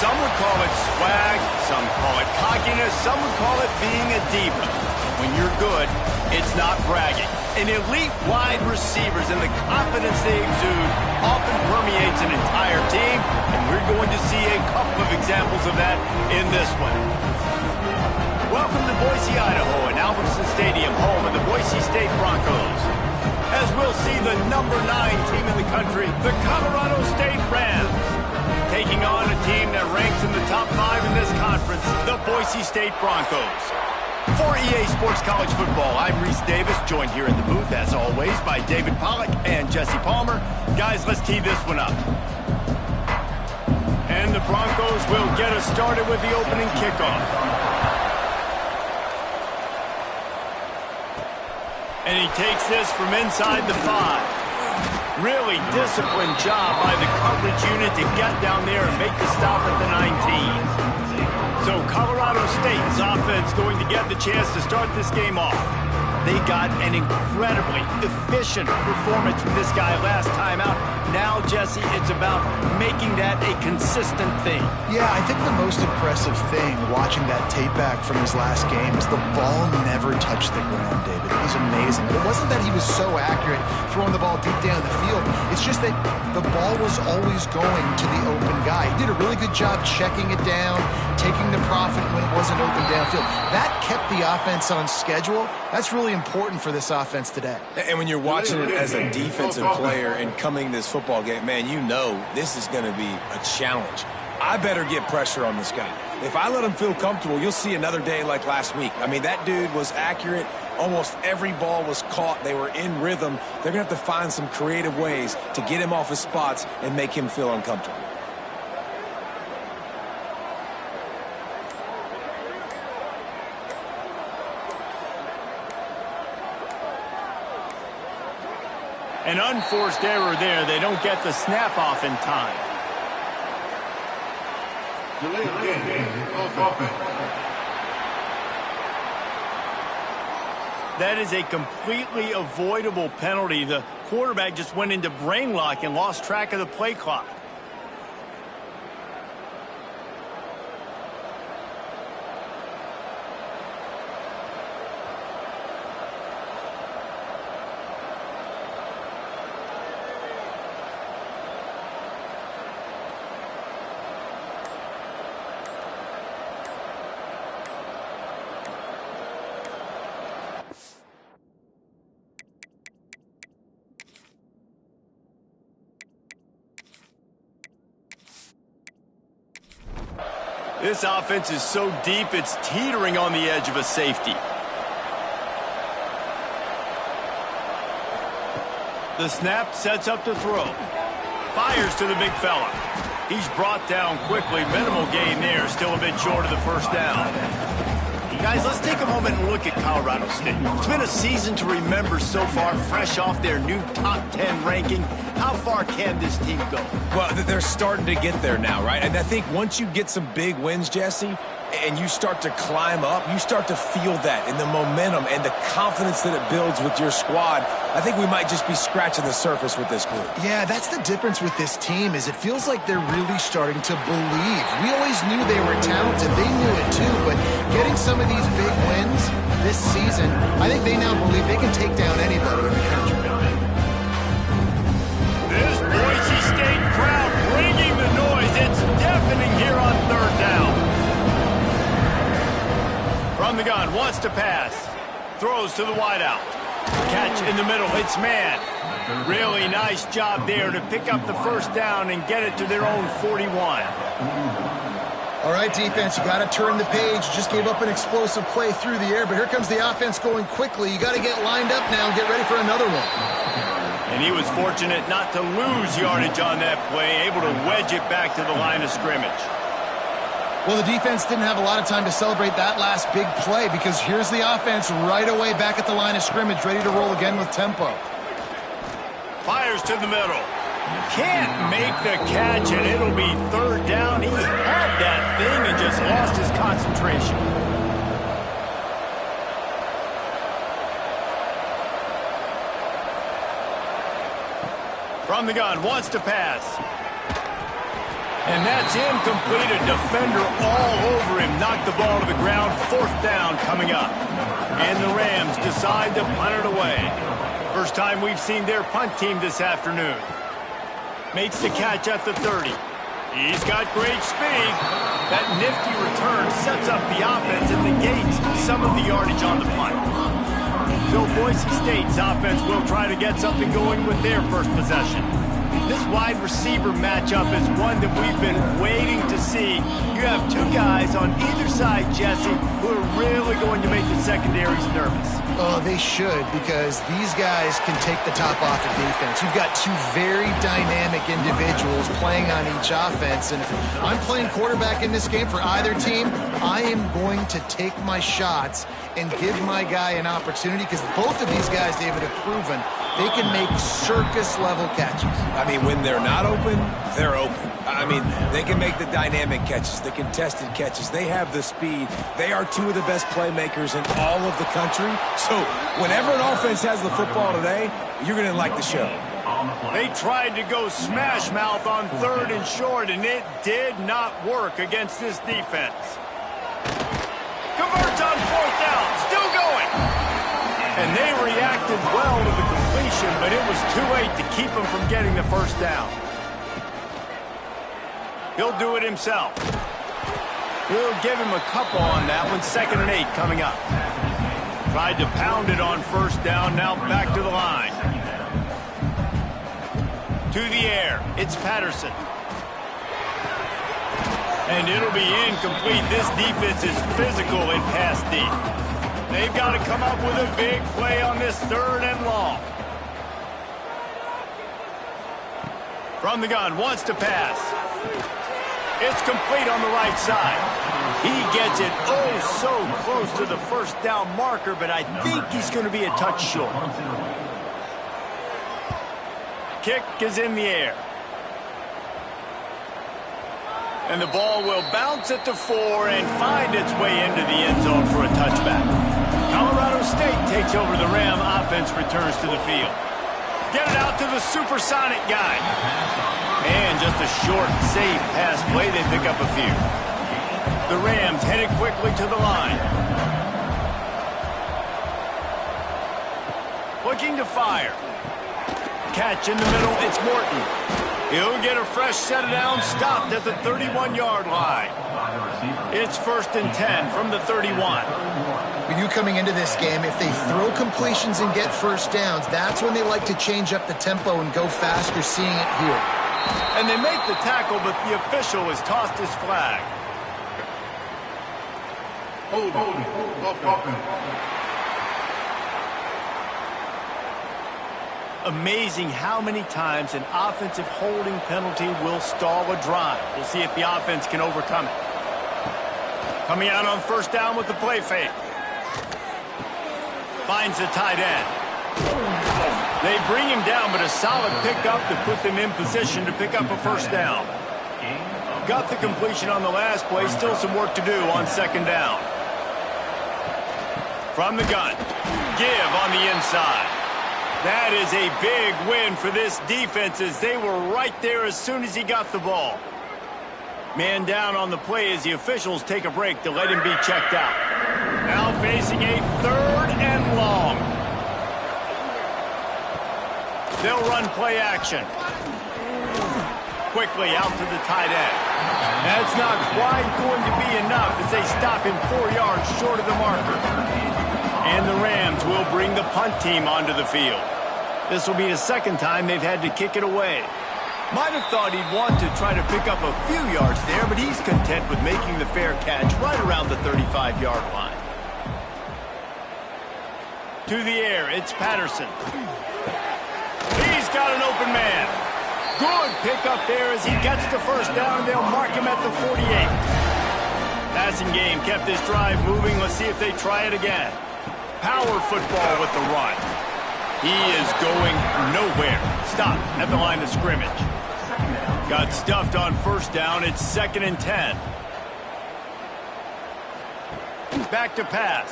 Some would call it swag, some call it cockiness, some would call it being a diva. When you're good, it's not bragging. An elite wide receivers and the confidence they exude often permeates an entire team, and we're going to see a couple of examples of that in this one. Welcome to Boise, Idaho, and Albertson Stadium, home of the Boise State Broncos. As we'll see the number 9 team in the country, the Colorado State Rams, taking on a team that ranks in the top 5 in this conference, the Boise State Broncos. For EA Sports College Football, I'm Reese Davis, joined here in the booth, as always, by David Pollack and Jesse Palmer. Guys, let's tee this one up. And the Broncos will get us started with the opening kickoff. And he takes this from inside the 5. Really disciplined job by the coverage unit to get down there and make the stop at the 19. So Colorado State's offense going to get the chance to start this game off. They got an incredibly efficient performance from this guy last time out. Now, Jesse, it's about making that a consistent thing. Yeah, I think the most impressive thing watching that tape back from his last game is the ball never touched the ground, David. It was amazing. It wasn't that he was so accurate throwing the ball deep down the field. It's just that the ball was always going to the open guy. He did a really good job checking it down, taking the profit when it wasn't open downfield. That kept the offense on schedule. That's really important for this offense today. And when you're watching it as a defensive player and coming to this football game, man, you know this is going to be a challenge. I better get pressure on this guy. If I let him feel comfortable, you'll see another day like last week. I mean, that dude was accurate. Almost every ball was caught. They were in rhythm. They're going to have to find some creative ways to get him off his spots and make him feel uncomfortable. An unforced error there. They don't get the snap off in time. That is a completely avoidable penalty. The quarterback just went into brain lock and lost track of the play clock. This offense is so deep, it's teetering on the edge of a safety. The snap sets up to throw. Fires to the big fella. He's brought down quickly. Minimal gain there, still a bit short of the first down. Guys, let's take a moment and look at Colorado State. It's been a season to remember so far, fresh off their new top 10 ranking. How far can this team go? Well, they're starting to get there now, right? And I think once you get some big wins, Jesse, and you start to climb up, you start to feel that in the momentum and the confidence that it builds with your squad. I think we might just be scratching the surface with this group. Yeah, that's the difference with this team is it feels like they're really starting to believe. We always knew they were talented. They knew it too, but getting some of these big wins this season, I think they now believe they can take down anybody in the country. This Boise State crowd bringing the noise. It's deafening here on third down. From the gun, wants to pass. Throws to the wideout. Catch in the middle, it's man. Really nice job there to pick up the first down and get it to their own 41. All right, defense, you got to turn the page. Just gave up an explosive play through the air, but here comes the offense going quickly. You got to get lined up now and get ready for another one. And he was fortunate not to lose yardage on that play, able to wedge it back to the line of scrimmage. Well, the defense didn't have a lot of time to celebrate that last big play because here's the offense right away back at the line of scrimmage, ready to roll again with tempo. Fires to the middle. Can't make the catch, and it'll be third down. He had that thing and just lost his concentration. From the gun, wants to pass. And that's incomplete. A defender all over him. Knocked the ball to the ground. 4th down coming up. And the Rams decide to punt it away. First time we've seen their punt team this afternoon. Makes the catch at the 30. He's got great speed. That nifty return sets up the offense and negates some of the yardage on the punt. So Boise State's offense will try to get something going with their first possession. This wide receiver matchup is one that we've been waiting to see. You have 2 guys on either side, Jesse, who are really going to make the secondaries nervous. Oh, they should, because these guys can take the top off the defense. You've got 2 very dynamic individuals playing on each offense, and if I'm playing quarterback in this game for either team, I am going to take my shots and give my guy an opportunity, because both of these guys, David, have proven they can make circus-level catches. I mean, when they're not open, they're open. I mean, they can make the dynamic catches, the contested catches. They have the speed. They are 2 of the best playmakers in all of the country. So whenever an offense has the football today, you're going to like the show. They tried to go smash mouth on 3rd and short, and it did not work against this defense. Converts on 4th down, still going. And they reacted well to the completion, but it was too late to keep them from getting the 1st down. He'll do it himself. We'll give him a couple on that one. 2nd and 8 coming up. Tried to pound it on 1st down, now back to the line. To the air, it's Patterson. And it'll be incomplete. This defense is physical in pass deep. They've got to come up with a big play on this 3rd and long. From the gun, wants to pass. It's complete on the right side. He gets it so close to the 1st down marker, but I think he's going to be a touch short. Kick is in the air. And the ball will bounce at the 4 and find its way into the end zone for a touchback. Colorado State takes over the Ram. Offense returns to the field. Get it out to the supersonic guy. And just a short, safe pass play. They pick up a few. The Rams headed quickly to the line. Looking to fire. Catch in the middle. It's Morton. He'll get a fresh set down, stopped at the 31-yard line. It's 1st and 10 from the 31. When you coming into this game, if they throw completions and get 1st downs, that's when they like to change up the tempo and go fast. You're seeing it here. And they make the tackle, but the official has tossed his flag. Hold on. Amazing how many times an offensive holding penalty will stall a drive. We'll see if the offense can overcome it. Coming out on 1st down with the play fake. Finds the tight end. They bring him down, but a solid pickup to put them in position to pick up a 1st down. Got the completion on the last play. Still some work to do on 2nd down. From the gun. Give on the inside. That is a big win for this defense, as they were right there as soon as he got the ball. Man down on the play as the officials take a break to let him be checked out. Now facing a 3rd and long. They'll run play action. Quickly out to the tight end. That's not quite going to be enough as they stop him 4 yards short of the marker. And the Rams will bring the punt team onto the field. This will be the 2nd time they've had to kick it away. Might have thought he'd want to try to pick up a few yards there, but he's content with making the fair catch right around the 35-yard line. To the air, it's Patterson. He's got an open man. Good pickup there as he gets the 1st down, and they'll mark him at the 48. Passing game kept this drive moving. Let's see if they try it again. Power football with the run. He is going nowhere. Stop at the line of scrimmage. Got stuffed on 1st down. It's 2nd and 10. Back to pass.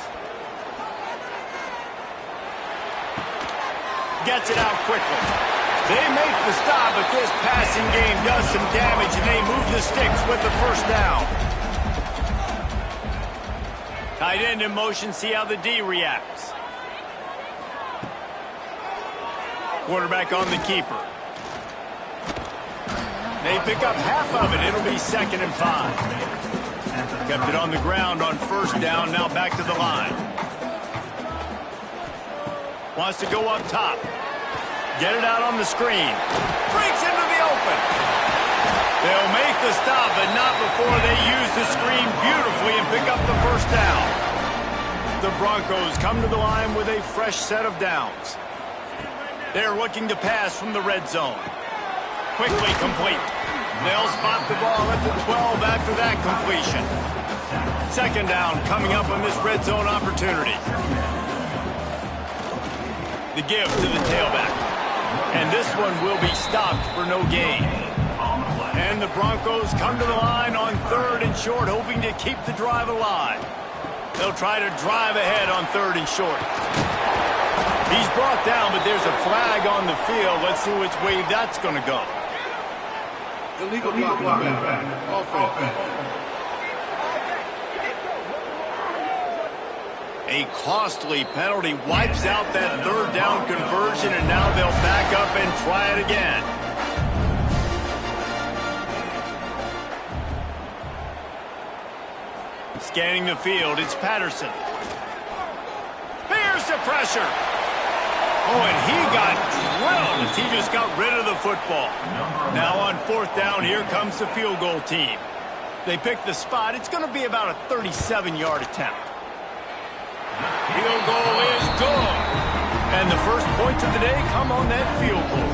Gets it out quickly. They make the stop, but this passing game does some damage, and they move the sticks with the first down. Tight end in motion, see how the D reacts. Quarterback on the keeper. They pick up half of it. It'll be 2nd and 5. Kept it on the ground on first down, now back to the line. Wants to go up top. Get it out on the screen. Breaks into the open. They'll make the stop, but not before they use the screen beautifully and pick up the first down. The Broncos come to the line with a fresh set of downs. They're looking to pass from the red zone. Quickly complete. They'll spot the ball at the 12 after that completion. 2nd down coming up on this red zone opportunity. The give to the tailback. And this one will be stopped for no gain. And the Broncos come to the line on 3rd and short, hoping to keep the drive alive. They'll try to drive ahead on 3rd and short. He's brought down, but there's a flag on the field. Let's see which way that's going to go. Illegal blocking. Offense. A costly penalty wipes out that 3rd down conversion, and now they'll back up and try it again. Scanning the field, it's Patterson. Here's the pressure. Oh, and he got drilled as he just got rid of the football. Now on 4th down, here comes the field goal team. They pick the spot. It's going to be about a 37-yard attempt. Field goal is good. And the first points of the day come on that field goal.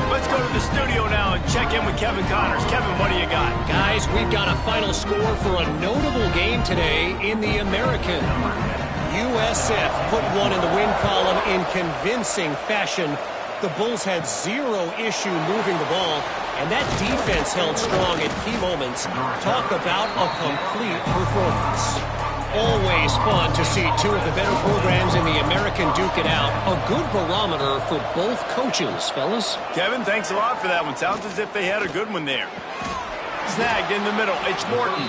Let's go to the studio now and check in with Kevin Connors. Kevin, what do you got? Guys, we've got a final score for a notable game today in the American. USF put one in the win column in convincing fashion. The Bulls had 0 issue moving the ball, and that defense held strong at key moments. Talk about a complete performance. Always fun to see 2 of the better programs in the American duke it out. A good barometer for both coaches, fellas. Kevin, thanks a lot for that one. Sounds as if they had a good one there. Snagged in the middle. It's Morton.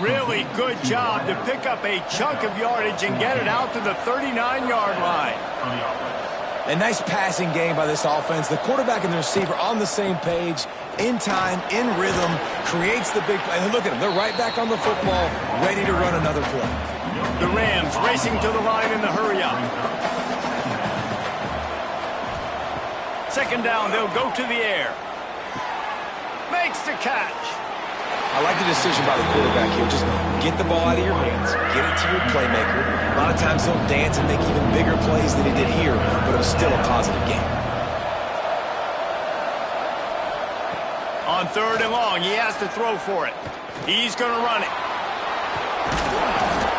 Really good job to pick up a chunk of yardage and get it out to the 39-yard line. A nice passing game by this offense. The quarterback and the receiver on the same page, in time, in rhythm, creates the big play. And look at them. They're right back on the football, ready to run another play. The Rams racing to the line in the hurry-up. 2nd down, they'll go to the air. Makes the catch. I like the decision by the quarterback here. Just get the ball out of your hands. Get it to your playmaker. A lot of times he'll dance and make even bigger plays than he did here, but it was still a positive game. On 3rd and long, he has to throw for it. He's going to run it.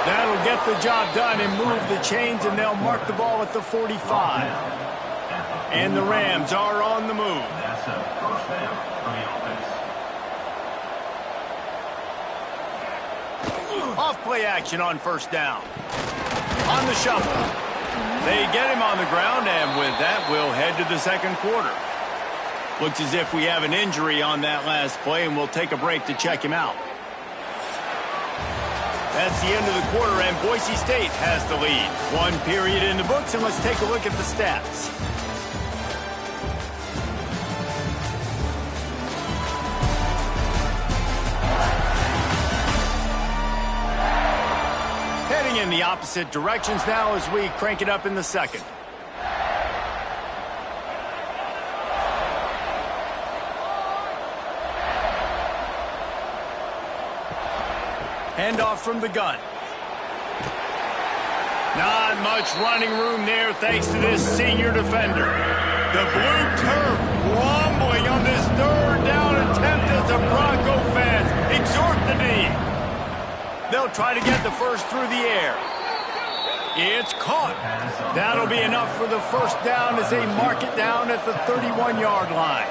That'll get the job done and move the chains, and they'll mark the ball at the 45. And the Rams are on the move. Off-play action on 1st down. On the shuffle. They get him on the ground, and with that, we'll head to the 2nd quarter. Looks as if we have an injury on that last play, and we'll take a break to check him out. That's the end of the quarter, and Boise State has the lead. 1 period in the books, and let's take a look at the stats. Heading in the opposite directions now as we crank it up in the 2nd. Handoff from the gun. Not much running room there thanks to this senior defender. The blue turf rumbling on this 3rd down attempt as the Bronco fans exhort the knee. They'll try to get the first through the air. It's caught. That'll be enough for the 1st down as they mark it down at the 31-yard line.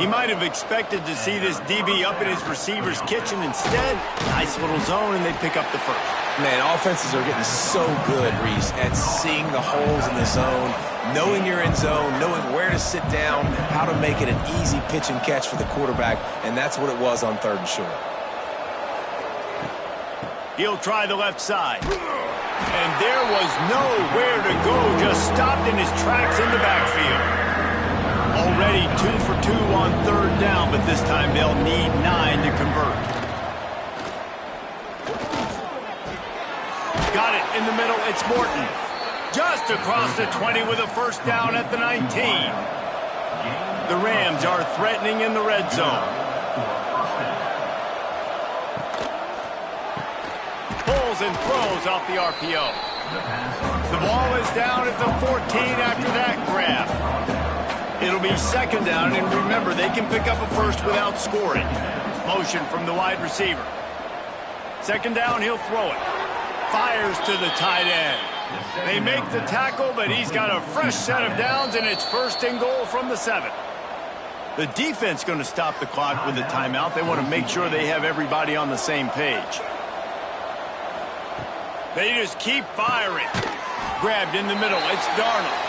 He might have expected to see this DB up in his receiver's kitchen instead. Nice little zone, and they pick up the first. Man, offenses are getting so good, Reese, at seeing the holes in the zone, knowing you're in zone, knowing where to sit down, how to make it an easy pitch and catch for the quarterback, and that's what it was on 3rd and short. He'll try the left side. And there was nowhere to go, just stopped in his tracks in the backfield. Already 2 for 2 on 3rd down, but this time they'll need 9 to convert. Got it in the middle, it's Morton. Just across the 20 with a first down at the 19. The Rams are threatening in the red zone. Pulls and throws off the RPO. The ball is down at the 14 after that grab. It'll be 2nd down, and remember, they can pick up a first without scoring. Motion from the wide receiver. 2nd down, he'll throw it. Fires to the tight end. They make the tackle, but he's got a fresh set of downs, and it's 1st and goal from the 7. The defense going to stop the clock with a timeout. They want to make sure they have everybody on the same page. They just keep firing. Grabbed in the middle. It's Darnold.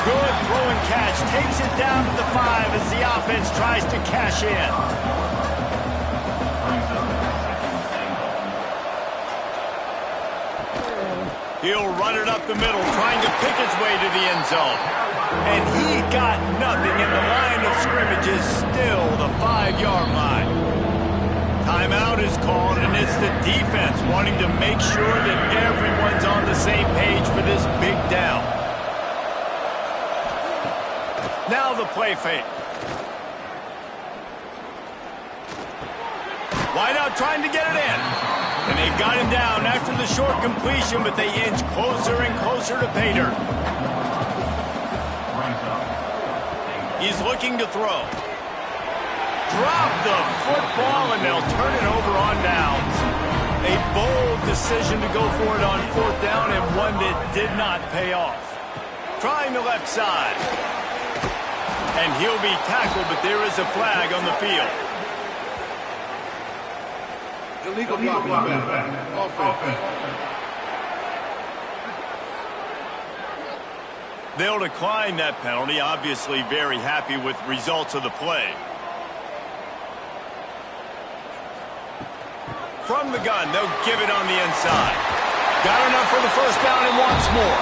Good throw and catch. Takes it down to the 5 as the offense tries to cash in. He'll run it up the middle, trying to pick his way to the end zone. And he got nothing, and the line of scrimmage is still the 5-yard line. Timeout is called, and it's the defense wanting to make sure that everyone's on the same page for this big down. Now the play fake. Wideout trying to get it in. And they've got him down after the short completion, but they inch closer and closer to pay dirt. He's looking to throw. Drop the football, and they'll turn it over on downs. A bold decision to go for it on 4th down, and one that did not pay off. Trying the left side. And he'll be tackled, but there is a flag on the field. Illegal blocking offense. They'll decline that penalty, obviously very happy with results of the play. From the gun, they'll give it on the inside. Got enough for the first down and wants more.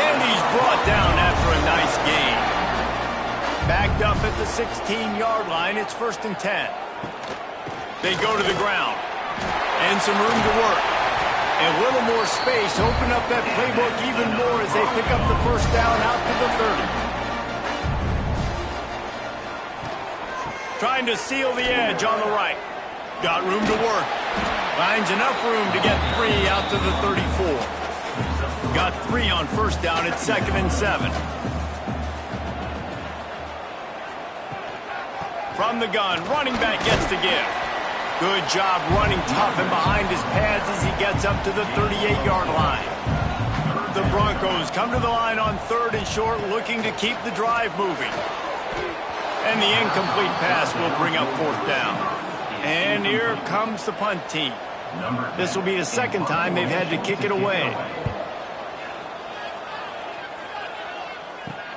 And he's brought down after a nice gain. Backed up at the 16-yard line, it's 1st and 10. They go to the ground. And some room to work. And a little more space. Open up that playbook even more as they pick up the first down out to the 30. Trying to seal the edge on the right. Got room to work. Finds enough room to get 3 out to the 34. Got 3 on first down at 2nd and 7. From the gun, running back gets to give. Good job running tough and behind his pads as he gets up to the 38-yard line. The Broncos come to the line on 3rd and short, looking to keep the drive moving. And the incomplete pass will bring up 4th down. And here comes the punt team. This will be the 2nd time they've had to kick it away.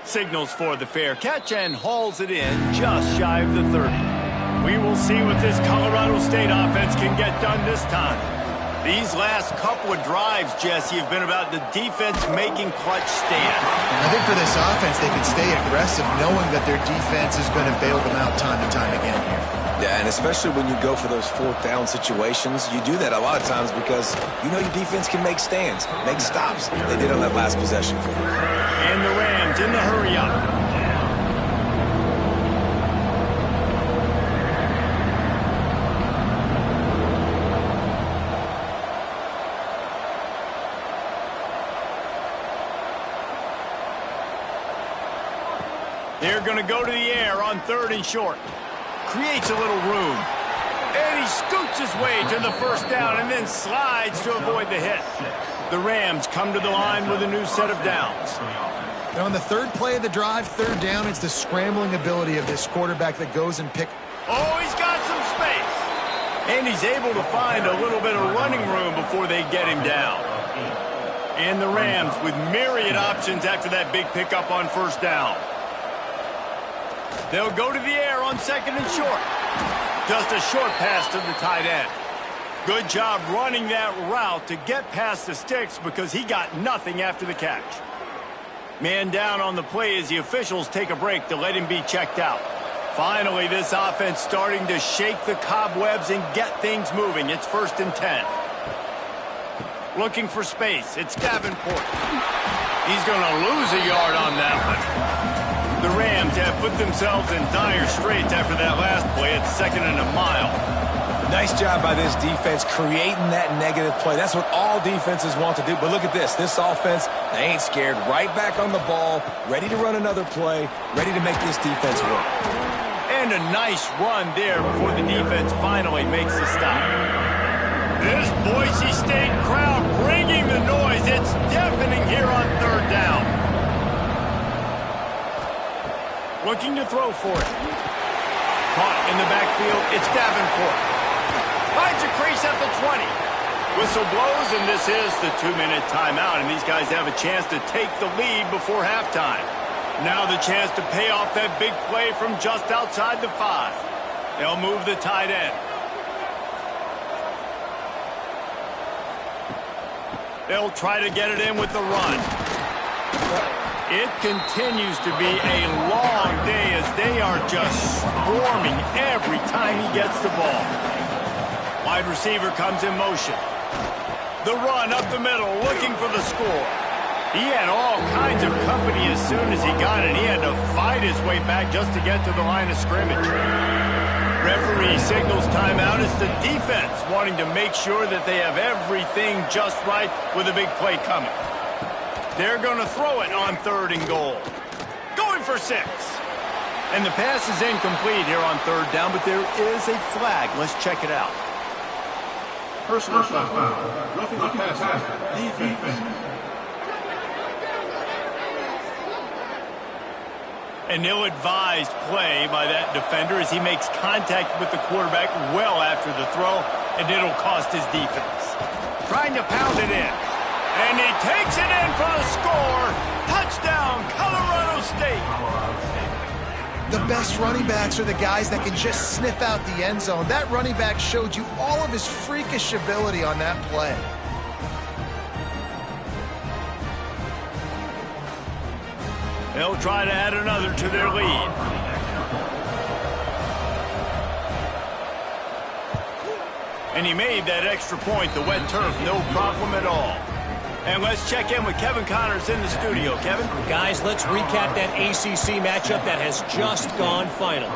Signals for the fair catch and hauls it in just shy of the 30. We will see what this Colorado State offense can get done this time. These last couple of drives, Jesse, have been about the defense making clutch stand. I think for this offense, they can stay aggressive knowing that their defense is going to bail them out time and time again here. Yeah, and especially when you go for those 4th down situations, you do that a lot of times because you know your defense can make stands, make stops. They did on that last possession. And the Rams in the hurry up. They're going to go to the air on 3rd and short. Creates a little room. And he scoots his way to the first down and then slides to avoid the hit. The Rams come to the line with a new set of downs. And on the 3rd play of the drive, 3rd down, it's the scrambling ability of this quarterback that goes and picks. Oh, he's got some space. And he's able to find a little bit of running room before they get him down. And the Rams with myriad options after that big pickup on first down. They'll go to the air on second and short. Just a short pass to the tight end. Good job running that route to get past the sticks because he got nothing after the catch. Man down on the play as the officials take a break to let him be checked out. Finally, this offense starting to shake the cobwebs and get things moving. It's 1st and 10. Looking for space. It's Davenport. He's going to lose a yard on that one. The Rams have put themselves in dire straits after that last play. It's 2nd and a mile. Nice job by this defense creating that negative play. That's what all defenses want to do. But look at this. This offense, they ain't scared. Right back on the ball, ready to run another play, ready to make this defense work. And a nice run there before the defense finally makes the stop. This Boise State crowd bringing the noise. It's deafening here on 3rd down. Looking to throw for it. Caught in the backfield. It's Davenport. Finds a crease at the 20. Whistle blows, and this is the 2-minute timeout, and these guys have a chance to take the lead before halftime. Now the chance to pay off that big play from just outside the 5. They'll move the tight end. They'll try to get it in with the run. It continues to be a long day as they are just swarming every time he gets the ball. Wide receiver comes in motion. The run up the middle, looking for the score. He had all kinds of company as soon as he got it. He had to fight his way back just to get to the line of scrimmage. Referee signals timeout. It's the defense wanting to make sure that they have everything just right with a big play coming. They're going to throw it on 3rd and goal. Going for 6. And the pass is incomplete here on 3rd down, but there is a flag. Let's check it out. Personal foul. Roughing the passer. Defense. An ill-advised play by that defender as he makes contact with the quarterback well after the throw, and it'll cost his defense. Trying to pound it in. And he takes it in for the score. Touchdown, Colorado State. The best running backs are the guys that can just sniff out the end zone. That running back showed you all of his freakish ability on that play. They'll try to add another to their lead. And he made that extra point, the wet turf, no problem at all. And let's check in with Kevin Connors in the studio. Kevin? Guys, let's recap that ACC matchup that has just gone final.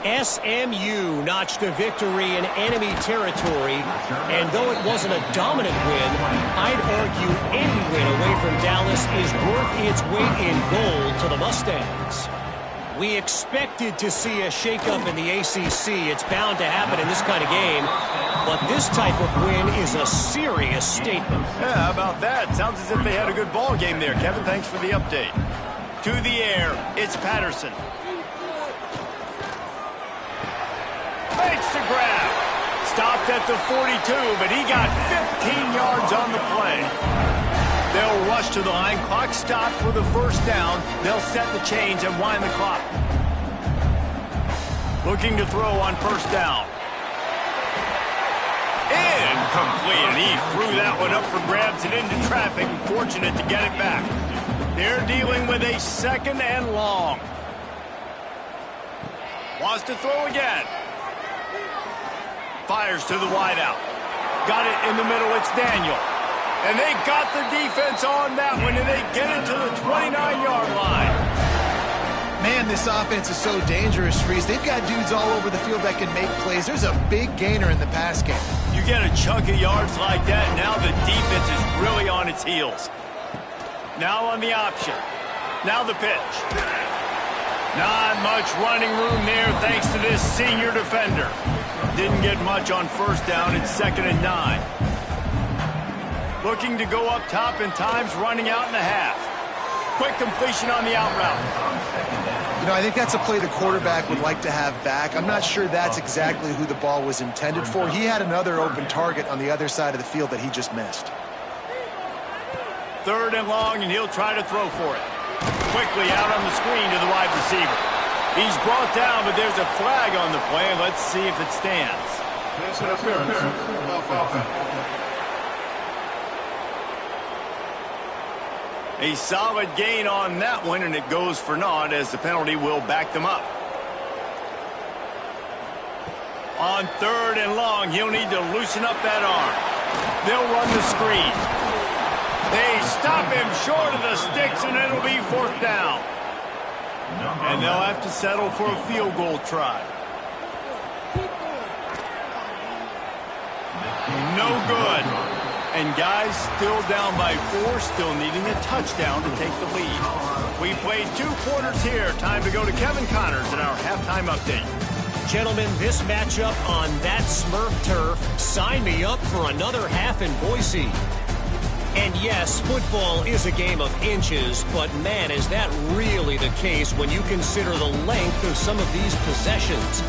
SMU notched a victory in enemy territory, and though it wasn't a dominant win, I'd argue any win away from Dallas is worth its weight in gold to the Mustangs. We expected to see a shakeup in the ACC. It's bound to happen in this kind of game, but this type of win is a serious statement. Yeah, how about that? Sounds as if they had a good ball game there. Kevin, thanks for the update. To the air, it's Patterson. Makes the grab. Stopped at the 42, but he got 15 yards on the play. They'll rush to the line. Clock stopped for the first down. They'll set the chains and wind the clock. Looking to throw on first down. Incomplete. And he threw that one up for grabs and into traffic. Fortunate to get it back. They're dealing with a 2nd and long. Wants to throw again. Fires to the wideout. Got it in the middle. It's Daniel. And they got the defense on that one, and they get it to the 29-yard line. Man, this offense is so dangerous, Reese. They've got dudes all over the field that can make plays. There's a big gainer in the pass game. You get a chunk of yards like that, now the defense is really on its heels. Now on the option. Now the pitch. Not much running room there thanks to this senior defender. Didn't get much on first down. It's 2nd and 9. Looking to go up top, and time's running out in the half. Quick completion on the out route. I think that's a play the quarterback would like to have back. I'm not sure that's exactly who the ball was intended for. He had another open target on the other side of the field that he just missed. 3rd and long, and he'll try to throw for it. Quickly out on the screen to the wide receiver. He's brought down, but there's a flag on the play. Let's see if it stands. Pass interference. Offense. A solid gain on that one, and it goes for naught as the penalty will back them up. On 3rd and long, he'll need to loosen up that arm. They'll run the screen. They stop him short of the sticks, and it'll be 4th down. And they'll have to settle for a field goal try. No good. And guys still down by 4, still needing a touchdown to take the lead. We played 2 quarters here. Time to go to Kevin Connors in our halftime update. Gentlemen, this matchup on that Smurf turf, sign me up for another half in Boise. And yes, football is a game of inches, but man, is that really the case when you consider the length of some of these possessions.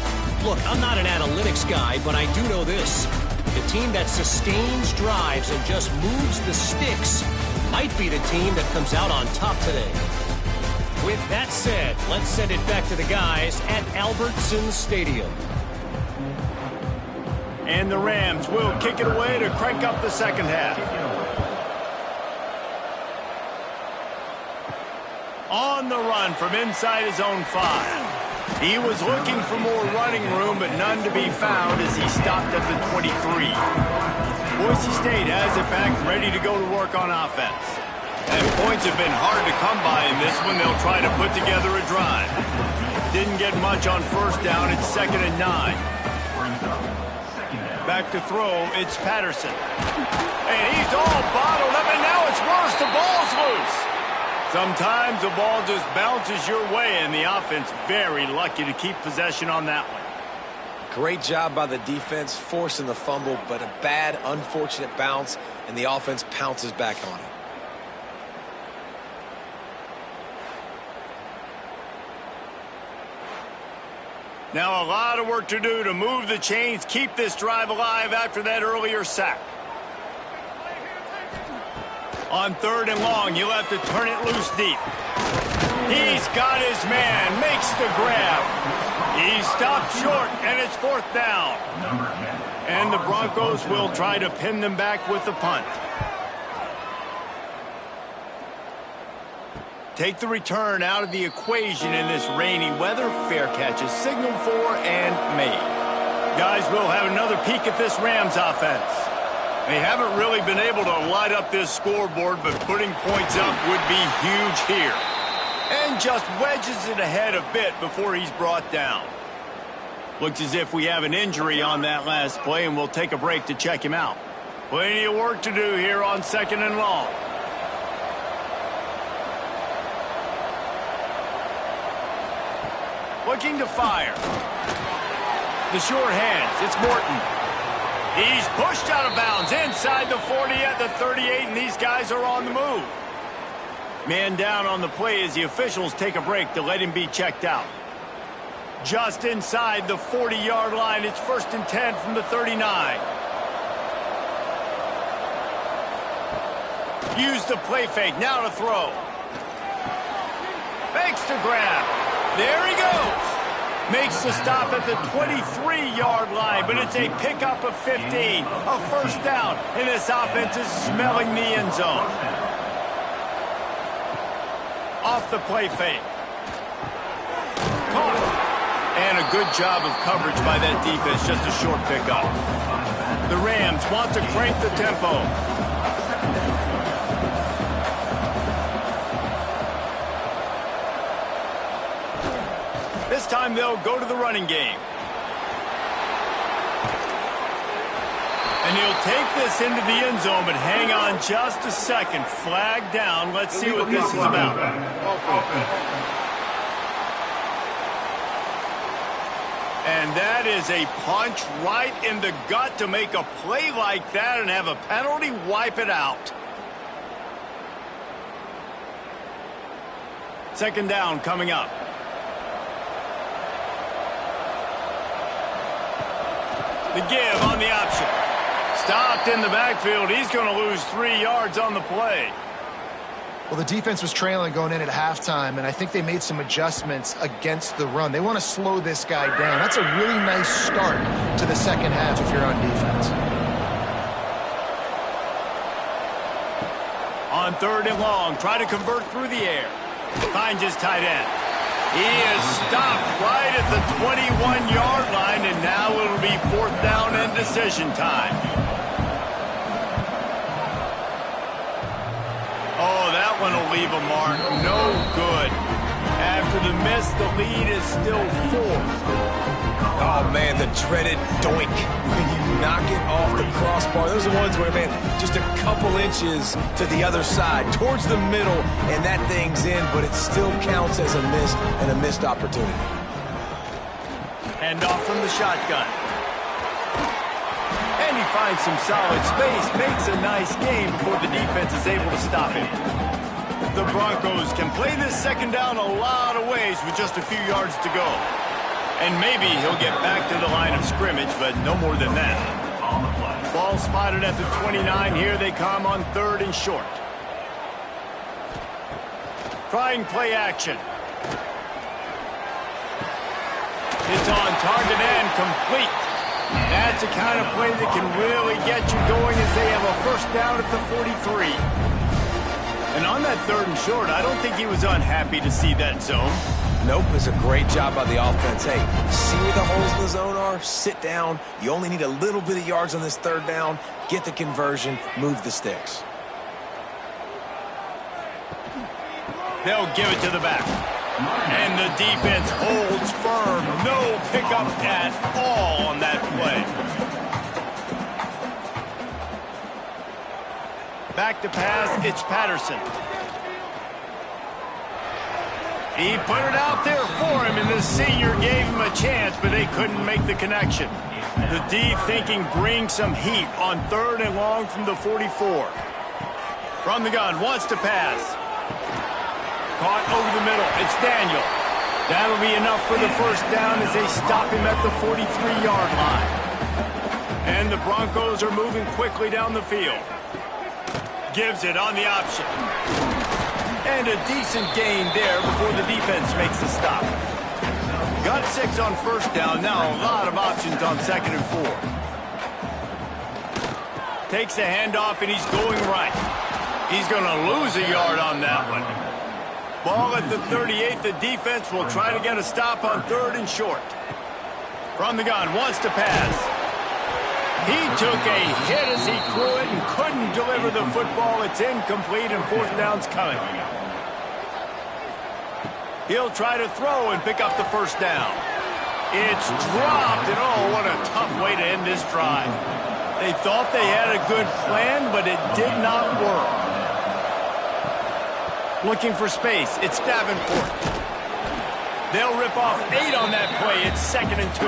Look, I'm not an analytics guy, but I do know this. The team that sustains drives and just moves the sticks might be the team that comes out on top today. With that said, let's send it back to the guys at Albertson Stadium. And the Rams will kick it away to crank up the second half. On the run from inside his own 5. He was looking for more running room, but none to be found as he stopped at the 23. Boise State has it back, ready to go to work on offense. And points have been hard to come by in this one. They'll try to put together a drive. Didn't get much on 1st down. It's 2nd and 9. Back to throw. It's Patterson. And he's all bottled up, and now it's worse. The ball's loose. Sometimes the ball just bounces your way, and the offense very lucky to keep possession on that one. Great job by the defense, forcing the fumble, but a bad, unfortunate bounce, and the offense pounces back on it. Now a lot of work to do to move the chains, keep this drive alive after that earlier sack. On 3rd and long, you'll have to turn it loose deep. He's got his man, makes the grab. He stopped short, and it's 4th down. And the Broncos will try to pin them back with the punt. Take the return out of the equation in this rainy weather. Fair catch is signaled for and made. Guys, we'll have another peek at this Rams offense. They haven't really been able to light up this scoreboard, but putting points up would be huge here. And just wedges it ahead a bit before he's brought down. Looks as if we have an injury on that last play, and we'll take a break to check him out. Plenty of work to do here on 2nd and long. Looking to fire. The short hands, it's Morton. He's pushed out of bounds inside the 40 at the 38, and these guys are on the move. Man down on the play as the officials take a break to let him be checked out. Just inside the 40-yard line, it's 1st and 10 from the 39. Use the play fake, now to throw. Makes the grab. There he goes. Makes the stop at the 23-yard line, but it's a pickup of 15. A 1st down, and this offense is smelling the end zone. Off the play fake. Caught. And a good job of coverage by that defense, just a short pickup. The Rams want to crank the tempo. This time they'll go to the running game. And he'll take this into the end zone, but hang on just a second. Flag down. Let's see what this is about. And that is a punch right in the gut to make a play like that and have a penalty wipe it out. 2nd down coming up. The give on the option. Stopped in the backfield. He's going to lose 3 yards on the play. Well, the defense was trailing going in at halftime, and I think they made some adjustments against the run. They want to slow this guy down. That's a really nice start to the second half if you're on defense. On 3rd and long, try to convert through the air. Finds his tight end. He is stopped right at the 21-yard line, and now it'll be 4th down and decision time. Oh, that one will leave a mark. No good. After the miss, the lead is still 4. Oh, man, the dreaded doink. When you knock it off the crossbar. Those are the ones where, man, just a couple inches to the other side, towards the middle, and that thing's in, but it still counts as a miss and a missed opportunity. Hand off from the shotgun. And he finds some solid space, makes a nice game before the defense is able to stop him. The Broncos can play this second down a lot of ways with just a few yards to go. And maybe he'll get back to the line of scrimmage, but no more than that. Ball spotted at the 29. Here they come on 3rd and short. Trying play action. It's on target and complete. That's the kind of play that can really get you going as they have a 1st down at the 43. And on that 3rd and short, I don't think he was unhappy to see that zone. Nope, it's a great job by the offense. Hey, see where the holes in the zone are? Sit down. You only need a little bit of yards on this 3rd down. Get the conversion. Move the sticks. They'll give it to the back. And the defense holds firm. No pickup at all on that play. Back to pass, it's Patterson. He put it out there for him, and the senior gave him a chance, but they couldn't make the connection. The D thinking bring some heat on 3rd and long from the 44. From the gun, wants to pass. Caught over the middle. It's Daniel. That'll be enough for the 1st down as they stop him at the 43-yard line. And the Broncos are moving quickly down the field. Gives it on the option. And a decent gain there before the defense makes the stop. Got 6 on 1st down. Now a lot of options on 2nd and 4. Takes the handoff, and he's going right. He's going to lose a yard on that one. Ball at the 38. The defense will try to get a stop on 3rd and short. From the gun, wants to pass. He took a hit as he threw it and couldn't deliver the football. It's incomplete, and 4th down's coming. He'll try to throw and pick up the 1st down. It's dropped, and oh, what a tough way to end this drive. They thought they had a good plan, but it did not work. Looking for space, it's Davenport. They'll rip off 8 on that play. It's 2nd and 2.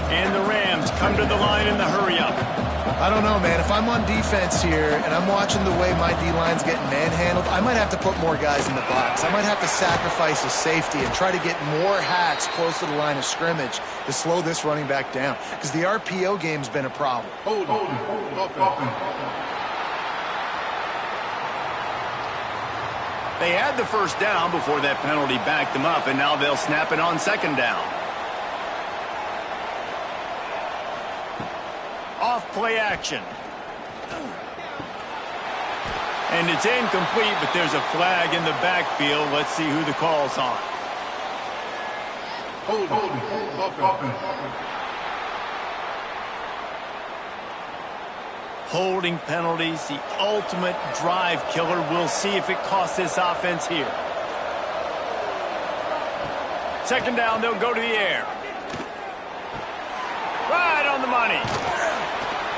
And the Rams come to the line in the hurry-up. I don't know, man. If I'm on defense here and I'm watching the way my D-line's getting manhandled, I might have to put more guys in the box. I might have to sacrifice a safety and try to get more hats close to the line of scrimmage to slow this running back down, because the RPO game's been a problem. Hold on. They had the 1st down before that penalty backed them up, and now they'll snap it on 2nd down. Off play action. And it's incomplete, but there's a flag in the backfield. Let's see who the call's on. Hold on. Holding penalties, the ultimate drive killer. We'll see if it costs this offense here. 2nd down, they'll go to the air. Right on the money.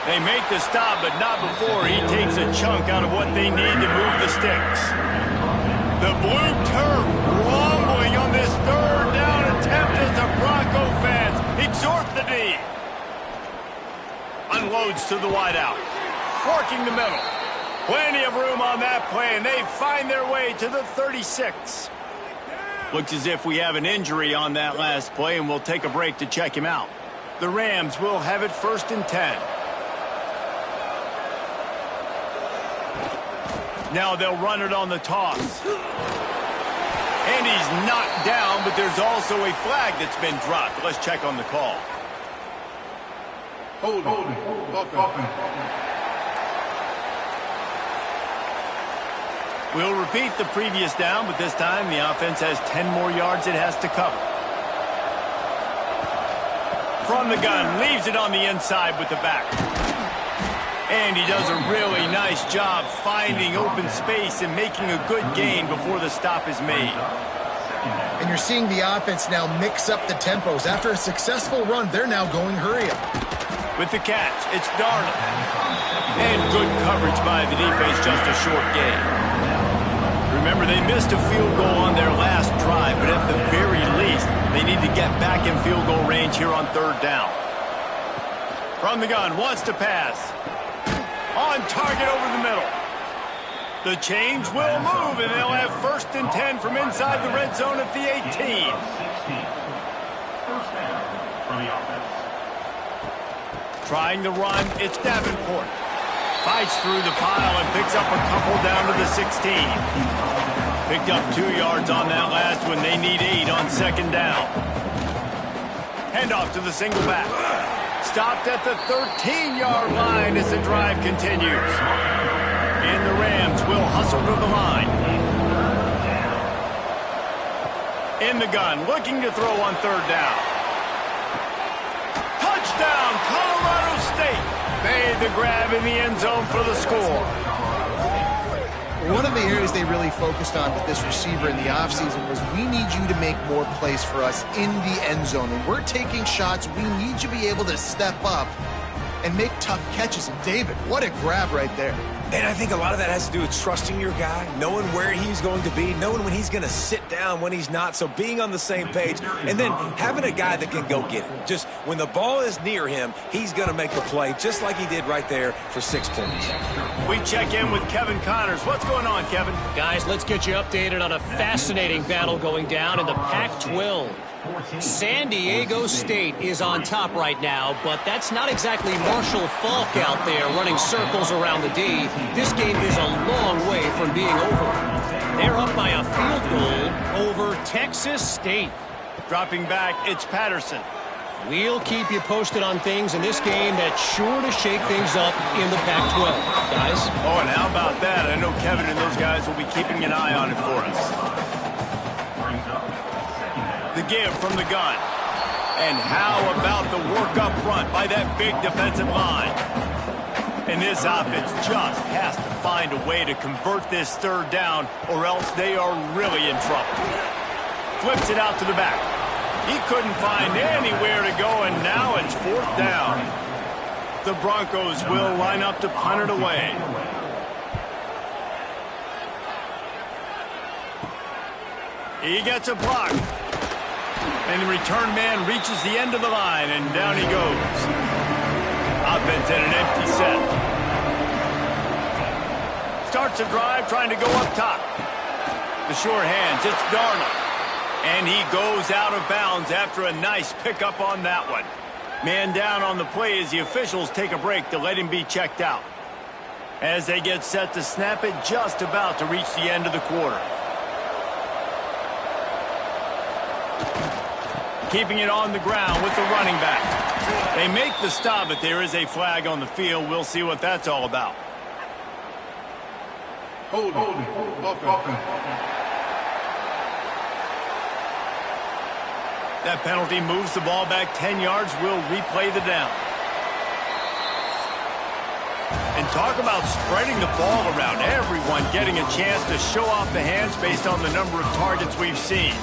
They make the stop, but not before he takes a chunk out of what they need to move the sticks. The blue turf rumbling on this 3rd down attempt as the Bronco fans exhort the D. Unloads to the wideout. Working the middle. Plenty of room on that play, and they find their way to the 36. Looks as if we have an injury on that last play, and we'll take a break to check him out. The Rams will have it 1st and 10. Now they'll run it on the toss. And he's knocked down, but there's also a flag that's been dropped. Let's check on the call. Hold it. We'll repeat the previous down, but this time the offense has 10 more yards it has to cover. From the gun, leaves it on the inside with the back. And he does a really nice job finding open space and making a good gain before the stop is made. And you're seeing the offense now mix up the tempos. After a successful run, they're now going hurry up. With the catch, it's Darnold. And good coverage by the defense, just a short gain. Remember, they missed a field goal on their last drive, but at the very least, they need to get back in field goal range here on 3rd down. From the gun, wants to pass. On target over the middle. The change will move, and they'll have 1st and 10 from inside the red zone at the 18. First down for the offense. Trying to run, it's Davenport. Fights through the pile and picks up a couple down to the 16. Picked up 2 yards on that last one. They need 8 on 2nd down. Handoff to the single back. Stopped at the 13-yard line as the drive continues. And the Rams will hustle to the line. In the gun, looking to throw on 3rd down. Touchdown, Colorado State. Made the grab in the end zone for the score. One of the areas they really focused on with this receiver in the offseason was we need you to make more plays for us in the end zone. When we're taking shots, we need you to be able to step up and make tough catches. And David, what a grab right there. And I think a lot of that has to do with trusting your guy, knowing where he's going to be, knowing when he's going to sit down, when he's not. So being on the same page, and then having a guy that can go get it. Just when the ball is near him, he's going to make the play, just like he did right there for 6 points. We check in with Kevin Connors. What's going on, Kevin? Guys, let's get you updated on a fascinating battle going down in the Pac-12. San Diego State is on top right now, but that's not exactly Marshall Faulk out there running circles around the D. This game is a long way from being over. They're up by a field goal over Texas State. Dropping back, it's Patterson. We'll keep you posted on things in this game that's sure to shake things up in the Pac-12, guys. Oh, and how about that? I know Kevin and those guys will be keeping an eye on it for us. The give from the gun. And how about the work up front by that big defensive line? And this offense just has to find a way to convert this 3rd down, or else they are really in trouble. Flips it out to the back. He couldn't find anywhere to go, and now it's 4th down. The Broncos will line up to punt it away. He gets a block. And the return man reaches the end of the line, and down he goes. Offense at an empty set. Starts a drive trying to go up top. The short hands, it's Darnold. And he goes out of bounds after a nice pickup on that one. Man down on the play as the officials take a break to let him be checked out. As they get set to snap it, just about to reach the end of the quarter. Keeping it on the ground with the running back. They make the stop, but there is a flag on the field. We'll see what that's all about. Hold it. That penalty moves the ball back 10 yards. We'll replay the down. And talk about spreading the ball around. Everyone getting a chance to show off the hands based on the number of targets we've seen.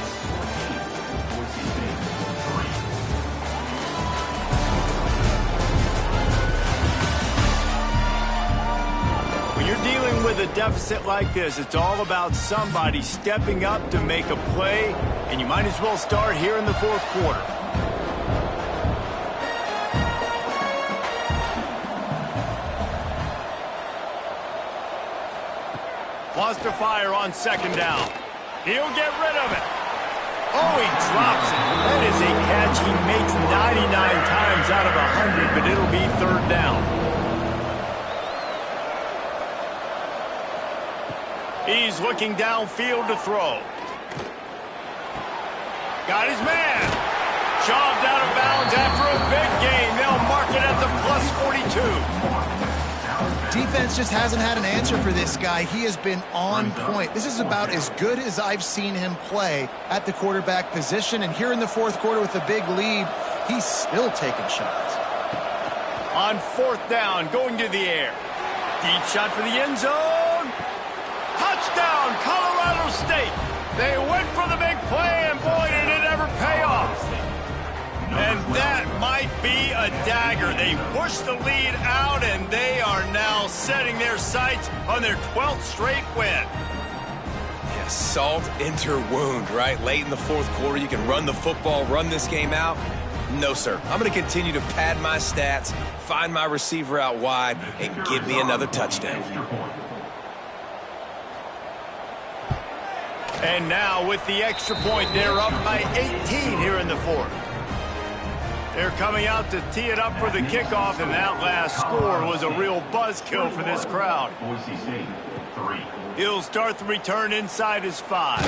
Dealing with a deficit like this, it's all about somebody stepping up to make a play, and you might as well start here in the 4th quarter. Wants to fire on 2nd down. He'll get rid of it. Oh, he drops it. That is a catch he makes 99 times out of 100, but it'll be third down. He's looking downfield to throw. Got his man. Shoved out of bounds after a big gain. They'll mark it at the +42. Defense just hasn't had an answer for this guy. He has been on point. This is about as good as I've seen him play at the quarterback position. And here in the fourth quarter with a big lead, he's still taking shots. On fourth down, going to the air. Deep shot for the end zone. Touchdown, Colorado State. They went for the big play, and boy, did it ever pay off. And that might be a dagger. They pushed the lead out, and they are now setting their sights on their 12th straight win. Yeah, salt into her wound, right? Late in the fourth quarter, you can run the football, run this game out. No, sir. I'm going to continue to pad my stats, find my receiver out wide, and give me another touchdown. And now with the extra point, they're up by 18 here in the fourth. They're coming out to tee it up for the kickoff, and that last score was a real buzzkill for this crowd. Boise State, 3. He'll start the return inside his 5.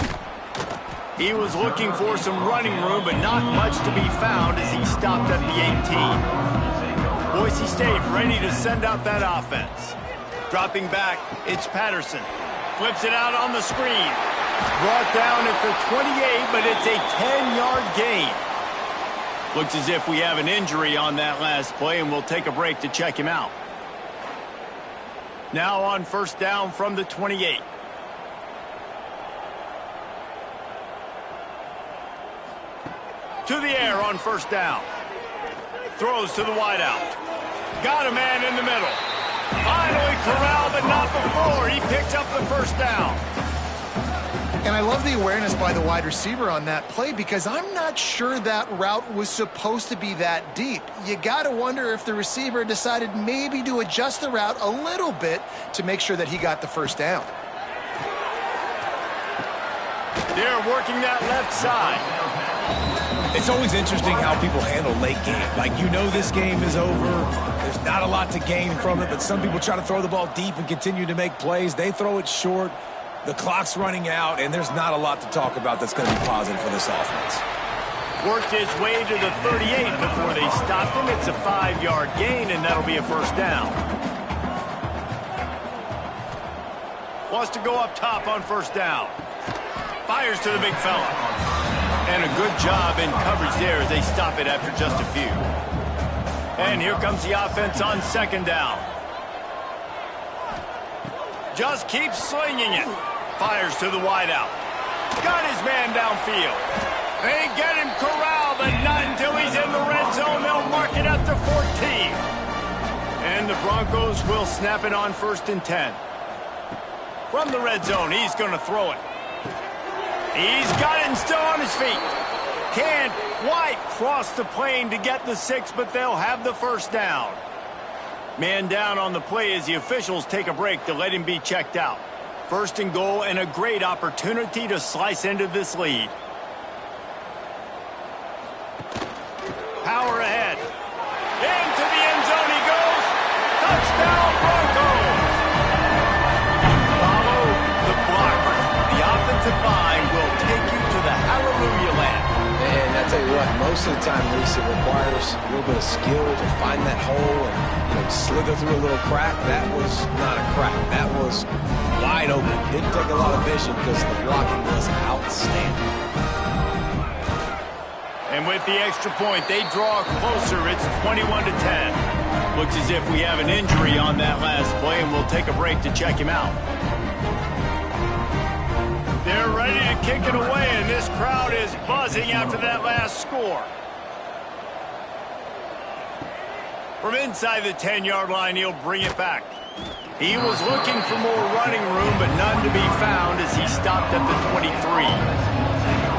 He was looking for some running room, but not much to be found as he stopped at the 18. Boise State ready to send out that offense. Dropping back, it's Patterson. Flips it out on the screen. Brought down at the 28, but it's a 10-yard gain. Looks as if we have an injury on that last play, and we'll take a break to check him out. Now on first down from the 28. To the air on first down. Throws to the wideout. Got a man in the middle. Finally corralled, but not before. He picked up the first down. And I love the awareness by the wide receiver on that play because I'm not sure that route was supposed to be that deep. You got to wonder if the receiver decided maybe to adjust the route a little bit to make sure that he got the first down. They're working that left side. It's always interesting how people handle late game. Like, you know this game is over. There's not a lot to gain from it, but some people try to throw the ball deep and continue to make plays. They throw it short. The clock's running out, and there's not a lot to talk about that's going to be positive for this offense. Worked his way to the 38 before they stopped him. It's a 5-yard gain, and that'll be a first down. Wants to go up top on first down. Fires to the big fella. And a good job in coverage there as they stop it after just a few. And here comes the offense on second down. Just keeps slinging it. Fires to the wideout. Got his man downfield. They get him corralled, but not until he's in the red zone. They'll mark it at the 14. And the Broncos will snap it on 1st and 10. From the red zone, he's going to throw it. He's got it and still on his feet. Can't quite cross the plane to get the 6, but they'll have the first down. Man down on the play as the officials take a break to let him be checked out. 1st and goal, and a great opportunity to slice into this lead. Power ahead. Into the end zone he goes. Touchdown, Broncos! Follow the blockers. The offensive line will take you to the hallelujah land. And I tell you what, most of the time, Reese, it requires a little bit of skill to find that hole and slither through a little crack. That was not a crack. That was wide open. Didn't take a lot of vision because the blocking was outstanding. And with the extra point, they draw closer. It's 21-10. Looks as if we have an injury on that last play, and we'll take a break to check him out. They're ready to kick it away, and this crowd is buzzing after that last score. From inside the 10-yard line, he'll bring it back. He was looking for more running room, but none to be found as he stopped at the 23.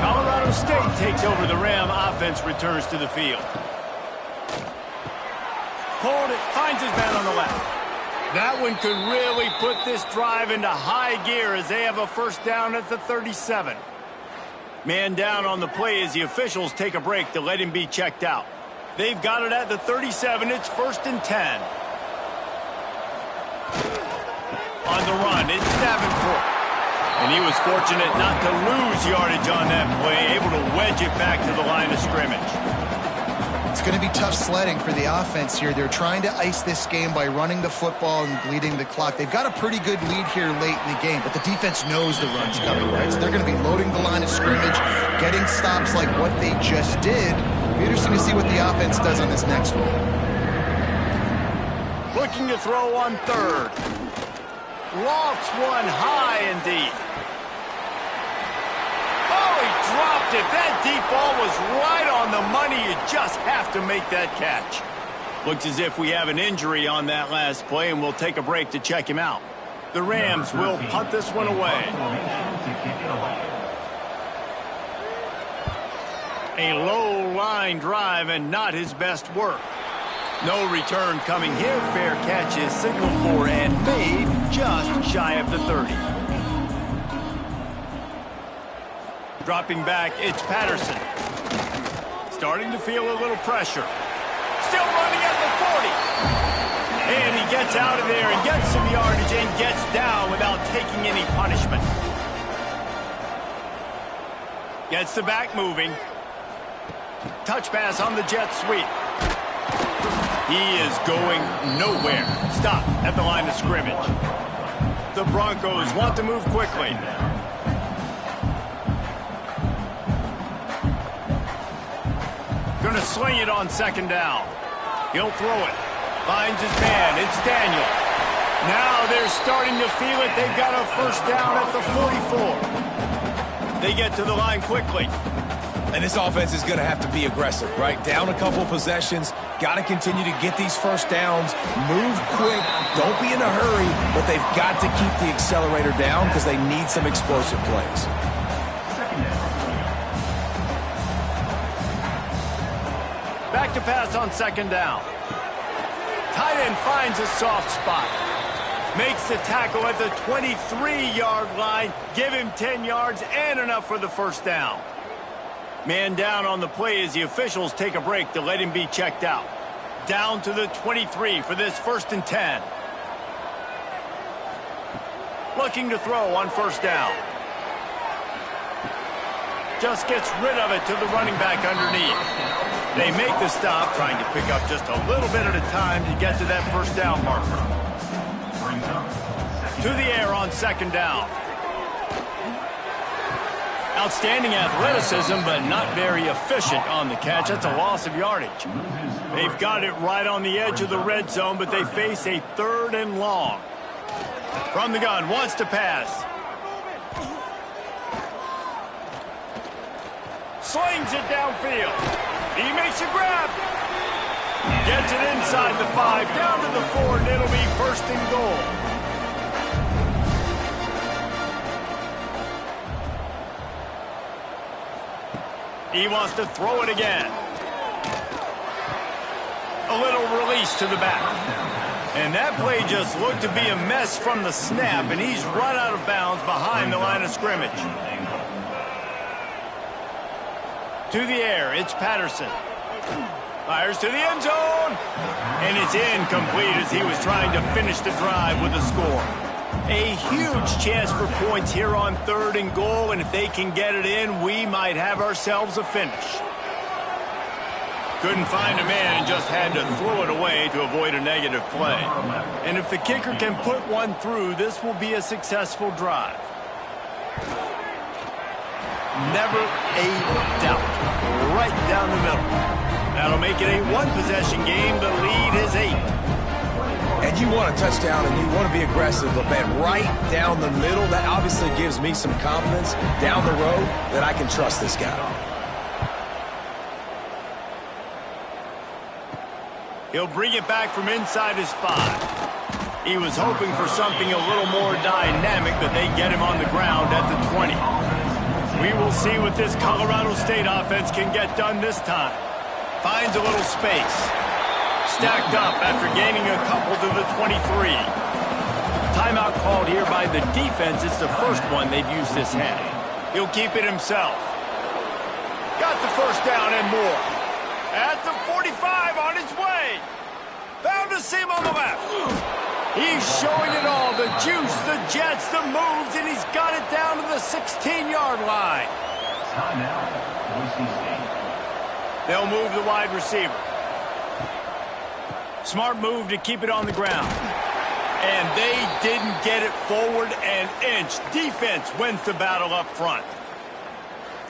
Colorado State takes over the Ram. Offense returns to the field. Pulled it, finds his man on the left. That one could really put this drive into high gear as they have a first down at the 37. Man down on the play as the officials take a break to let him be checked out. They've got it at the 37. It's 1st and 10. On the run, it's Davenport. And he was fortunate not to lose yardage on that play, able to wedge it back to the line of scrimmage. It's going to be tough sledding for the offense here. They're trying to ice this game by running the football and bleeding the clock. They've got a pretty good lead here late in the game, but the defense knows the run's coming, right? So they're going to be loading the line of scrimmage, getting stops like what they just did. It'll be interesting to see what the offense does on this next one. Looking to throw on 3rd. Lofts one high and deep. Oh, he dropped it. That deep ball was right on the money. You just have to make that catch. Looks as if we have an injury on that last play, and we'll take a break to check him out. The Rams will punt this one away. A low line drive and not his best work. No return coming here. Fair catch is signaled for and made just shy of the 30. Dropping back, it's Patterson. Starting to feel a little pressure. Still running at the 40. And he gets out of there and gets some yardage and gets down without taking any punishment. Gets the back moving. Touch pass on the jet sweep. He is going nowhere. Stop at the line of scrimmage. The Broncos want to move quickly. Going to sling it on 2nd down. He'll throw it. Finds his man. It's Daniel. Now they're starting to feel it. They've got a 1st down at the 44. They get to the line quickly. And this offense is going to have to be aggressive, right? Down a couple possessions. Got to continue to get these 1st downs. Move quick. Don't be in a hurry. But they've got to keep the accelerator down because they need some explosive plays. Back to pass on 2nd down. Tight end finds a soft spot. Makes the tackle at the 23-yard line. Give him 10 yards and enough for the 1st down. Man down on the play as the officials take a break to let him be checked out. Down to the 23 for this 1st and 10. Looking to throw on 1st down. Just gets rid of it to the running back underneath. They make the stop, trying to pick up just a little bit at a time to get to that 1st down marker. To the air on 2nd down. Outstanding athleticism, but not very efficient on the catch. That's a loss of yardage. They've got it right on the edge of the red zone, but they face a 3rd and long. From the gun, wants to pass. Slings it downfield. He makes a grab. Gets it inside the 5, down to the 4, and it'll be 1st and goal. He wants to throw it again. A little release to the back. And that play just looked to be a mess from the snap, and he's run out of bounds behind the line of scrimmage. To the air, it's Patterson. Fires to the end zone. And it's incomplete as he was trying to finish the drive with a score. A huge chance for points here on 3rd and goal, and if they can get it in, we might have ourselves a finish. Couldn't find a man and just had to throw it away to avoid a negative play. And if the kicker can put one through, this will be a successful drive. Never a doubt. Right down the middle. That'll make it a 1-possession game. The lead is 8. And you want a touchdown and you want to be aggressive, but man, right down the middle, that obviously gives me some confidence down the road that I can trust this guy. He'll bring it back from inside his 5. He was hoping for something a little more dynamic, but they get him on the ground at the 20. We will see what this Colorado State offense can get done this time. Finds a little space. Stacked up after gaining a couple to the 23. Timeout called here by the defense. It's the first one they've used this half. He'll keep it himself. Got the first down and more. At the 45 on his way. Found a seam on the left. He's showing it all. The juice, the jets, the moves, and he's got it down to the 16-yard line. Timeout, Boise State. They'll move the wide receiver. Smart move to keep it on the ground. And they didn't get it forward an inch. Defense wins the battle up front.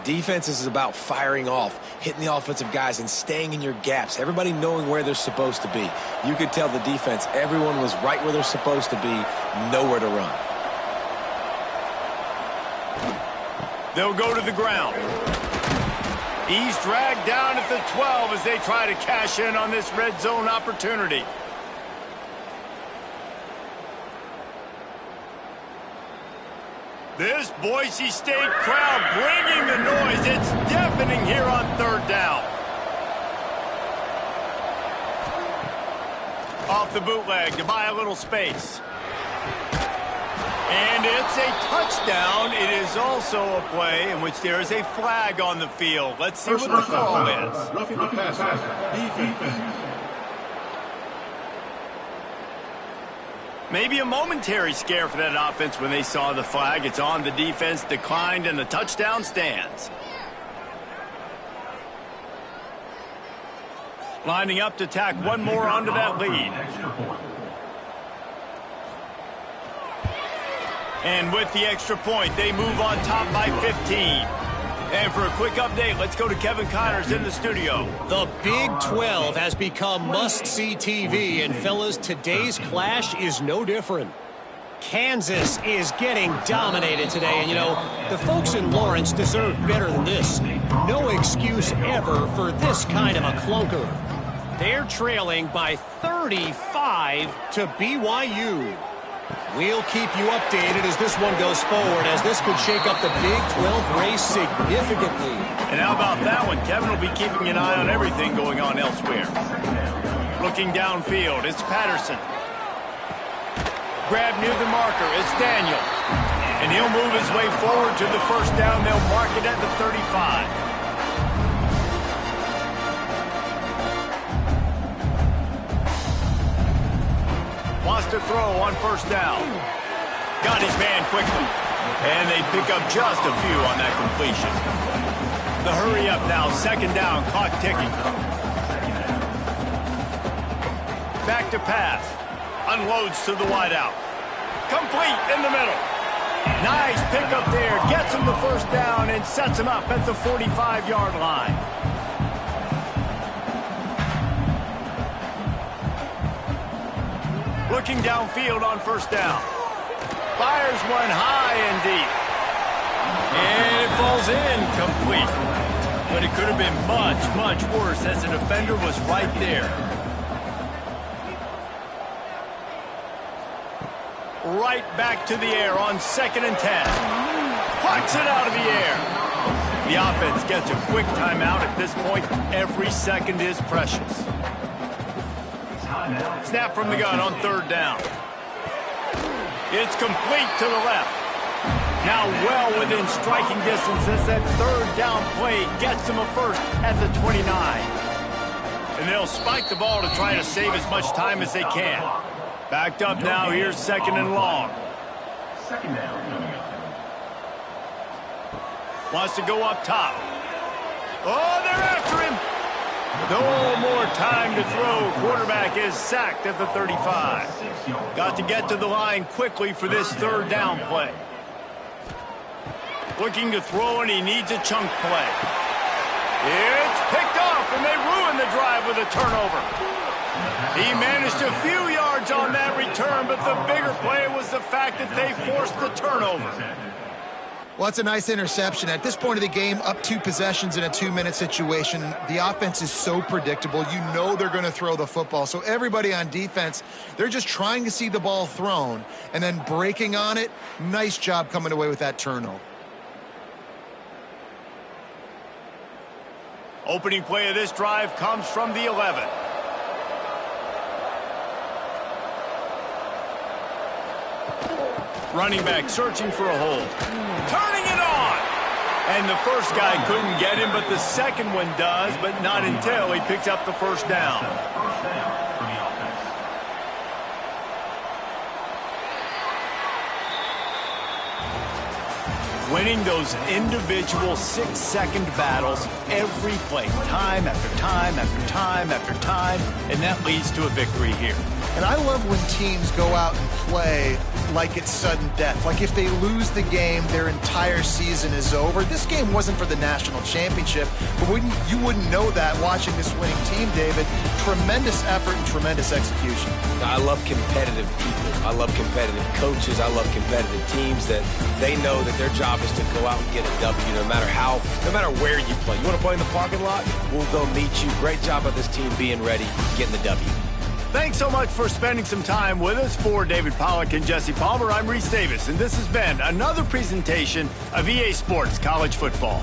Defense is about firing off, hitting the offensive guys, and staying in your gaps. Everybody knowing where they're supposed to be. You could tell the defense, everyone was right where they're supposed to be, nowhere to run. They'll go to the ground. He's dragged down at the 12 as they try to cash in on this red zone opportunity. This Boise State crowd bringing the noise. It's deafening here on third down. Off the bootleg to buy a little space. And it's a touchdown. It is also a play in which there is a flag on the field. Let's see what the call is. Roughing the passer. Defense. Maybe a momentary scare for that offense when they saw the flag. It's on, the defense declined, and the touchdown stands. Lining up to tack one more onto that lead. And with the extra point, they move on top by 15. And for a quick update, let's go to Kevin Connors in the studio. The Big 12 has become must-see TV, and fellas, today's clash is no different. Kansas is getting dominated today, and you know, the folks in Lawrence deserve better than this. No excuse ever for this kind of a clunker. They're trailing by 35 to BYU. We'll keep you updated as this one goes forward, as this could shake up the Big 12 race significantly. And how about that one? Kevin will be keeping an eye on everything going on elsewhere. Looking downfield, it's Patterson. Grab near the marker, it's Daniel. And he'll move his way forward to the first down. They'll mark it at the 35. Wants to throw on first down. Got his man quickly. And they pick up just a few on that completion. The hurry up now, second down, clock ticking. Back to pass. Unloads to the wideout. Complete in the middle. Nice pickup there. Gets him the first down and sets him up at the 45-yard line. Looking downfield on first down. Fires one high and deep. And it falls in complete. But it could have been much, much worse as the defender was right there. Right back to the air on 2nd and 10. Plucks it out of the air. The offense gets a quick timeout. At this point, every second is precious. Snap from the gun on third down. It's complete to the left. Now well within striking distance as that third down play gets them a first at the 29. And they'll spike the ball to try to save as much time as they can. Backed up now, here's 2nd and long. Second down coming up. Wants to go up top. Oh, they're after him. No more time to throw. Quarterback is sacked at the 35. Got to get to the line quickly for this third down play. Looking to throw, and he needs a chunk play. It's picked off, and they ruin the drive with a turnover. He managed a few yards on that return, but the bigger play was the fact that they forced the turnover. Well, it's a nice interception. At this point of the game, up 2 possessions in a 2-minute situation, the offense is so predictable. You know they're going to throw the football. So everybody on defense, they're just trying to see the ball thrown and then breaking on it. Nice job coming away with that turnover. Opening play of this drive comes from the 11. Running back searching for a hole. Turning it on. And the first guy couldn't get him, but the second one does, but not until he picks up the first down. First down for the offense. Winning those individual 6-second battles every play, time after time after time after time, and that leads to a victory here. And I love when teams go out and play like it's sudden death. Like if they lose the game, their entire season is over. This game wasn't for the national championship, but you wouldn't know that watching this winning team, David. Tremendous effort and tremendous execution. I love competitive people. I love competitive coaches. I love competitive teams that they know that their job is to go out and get a W no matter where you play. You want to play in the parking lot? We'll go meet you. Great job of this team being ready, getting the W. Thanks so much for spending some time with us. For David Pollack and Jesse Palmer, I'm Reese Davis, and this has been another presentation of EA Sports College Football.